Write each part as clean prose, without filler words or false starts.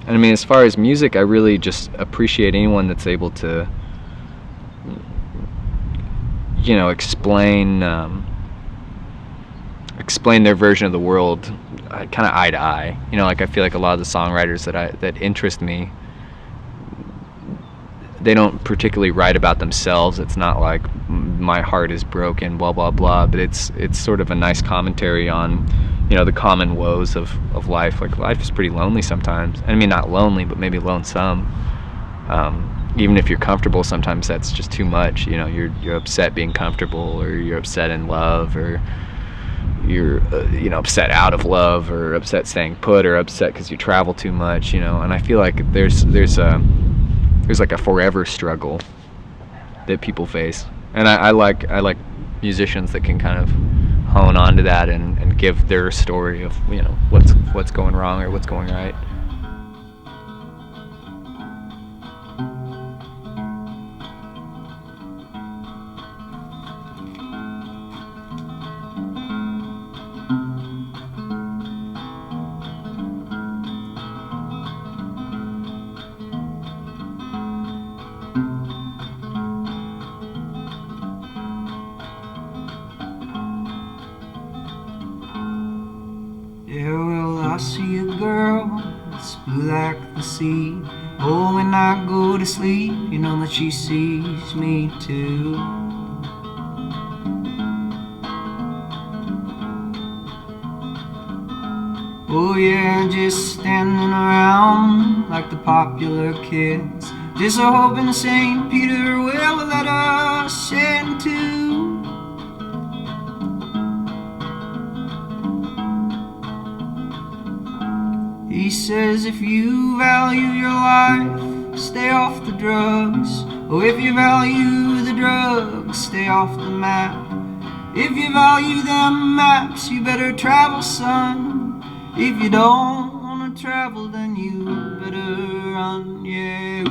And I mean, as far as music, I really just appreciate anyone that's able to, you know, explain their version of the world, kind of eye to eye. You know, like I feel like a lot of the songwriters that interest me, they don't particularly write about themselves. It's not like my heart is broken, blah blah blah. But it's sort of a nice commentary on, you know, the common woes of life. Like life is pretty lonely sometimes. I mean, not lonely, but maybe lonesome. Even if you're comfortable, sometimes that's just too much. You know, you're upset being comfortable, or you're upset in love, or you're you know, upset out of love, or upset staying put, or upset because you travel too much. You know, and I feel like there's like a forever struggle that people face, and I like musicians that can kind of hone onto that and give their story of, you know, what's going wrong or what's going right. Yeah, well, I see a girl that's blue like the sea. Oh, when I go to sleep, you know that she sees me too. Oh yeah, just standing around like the popular kids, just hoping St. Peter will let us in too. He says if you value your life, stay off the drugs. Oh, if you value the drugs, stay off the map. If you value them maps, you better travel, son. If you don't wanna travel, then you better run, yeah.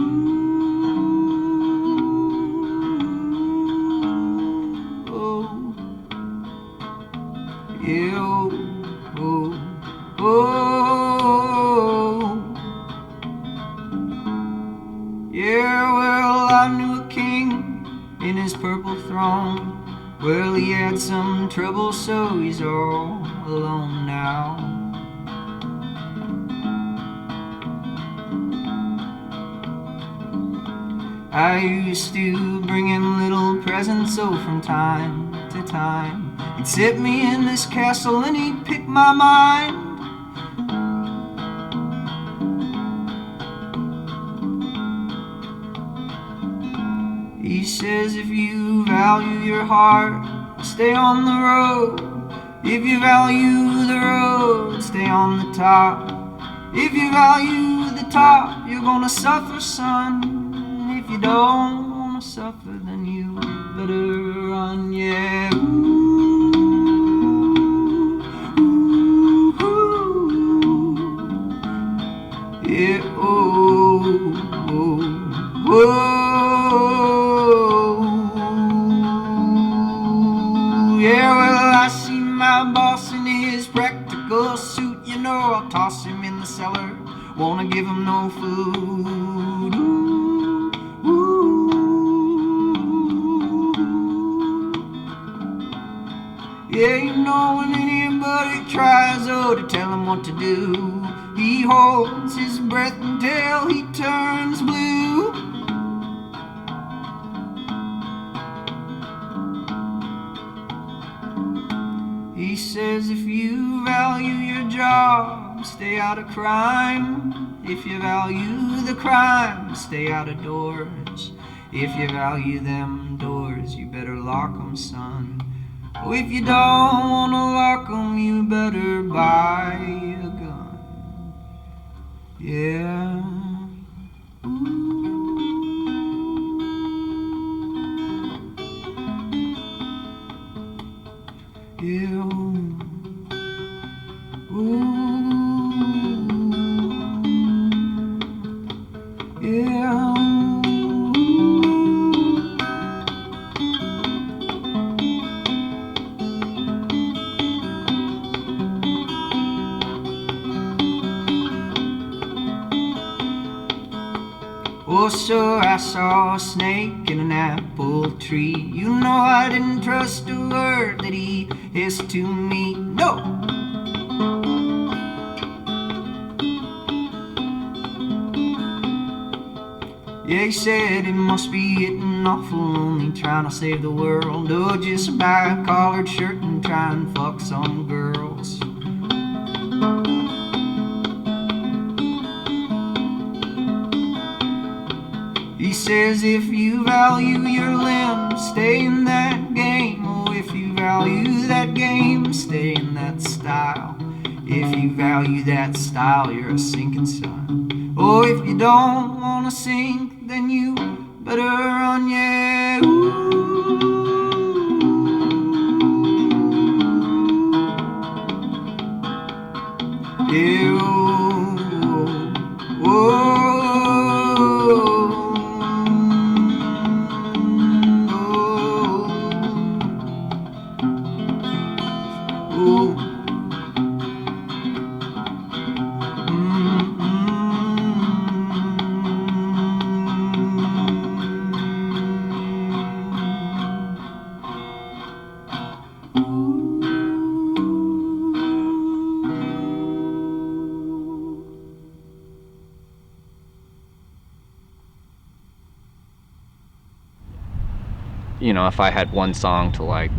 Ooh, oh, yeah, oh, oh, oh. Yeah, well, I knew a king in his purple throne. Well, he had some trouble, so he's all alone now. I used to bring him little presents, so from time to time he'd sit me in this castle and he'd pick my mind. He says if you value your heart, stay on the road. If you value the road, stay on the top. If you value the top, you're gonna suffer, son. If you don't wanna suffer, then you better run, yeah. Ooh, yeah, oh, oh, oh. Yeah, well, I see my boss in his practical suit. You know, I'll toss him in the cellar, wanna give him no food. Ooh, ooh. Yeah, you know, when anybody tries, oh, to tell him what to do, he holds his breath until he turns blue. He says if you value your job, stay out of crime. If you value the crime, stay out of doors. If you value them doors, you better lock 'em, son. Oh, if you don't wanna lock 'em, you better buy a gun. Yeah. Yeah. Yeah. Oh, so I saw a snake in an apple tree. You know I didn't trust a word that he hissed to me. No! Yeah, he said it must be getting awful lonely trying to save the world. Oh, just buy a collared shirt and try and fuck some girls. He says if you value your limbs, stay in that game. Oh, if you value that game, stay in that style. If you value that style, you're a sinking sun. Oh, if you don't wanna sink, then you better run, yeah. Ooh. Yeah, oh, oh, oh, oh. You know, if I had one song to like,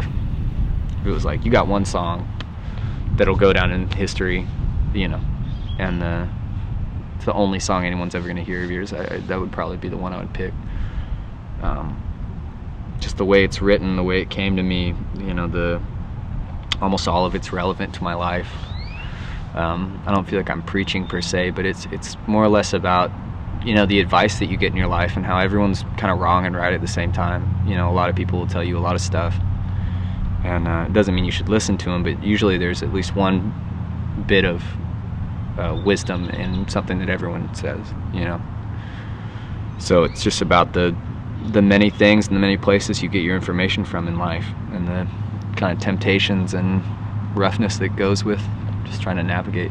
if it was like, you got one song that'll go down in history, you know, and it's the only song anyone's ever gonna hear of yours, that would probably be the one I would pick. Just the way it's written, the way it came to me, you know, almost all of it's relevant to my life. I don't feel like I'm preaching per se, but it's more or less about, you know, the advice that you get in your life and how everyone's kind of wrong and right at the same time. You know, a lot of people will tell you a lot of stuff, and it doesn't mean you should listen to them, but usually there's at least one bit of wisdom in something that everyone says, you know. So it's just about the many things and the many places you get your information from in life, and the kind of temptations and roughness that goes with just trying to navigate.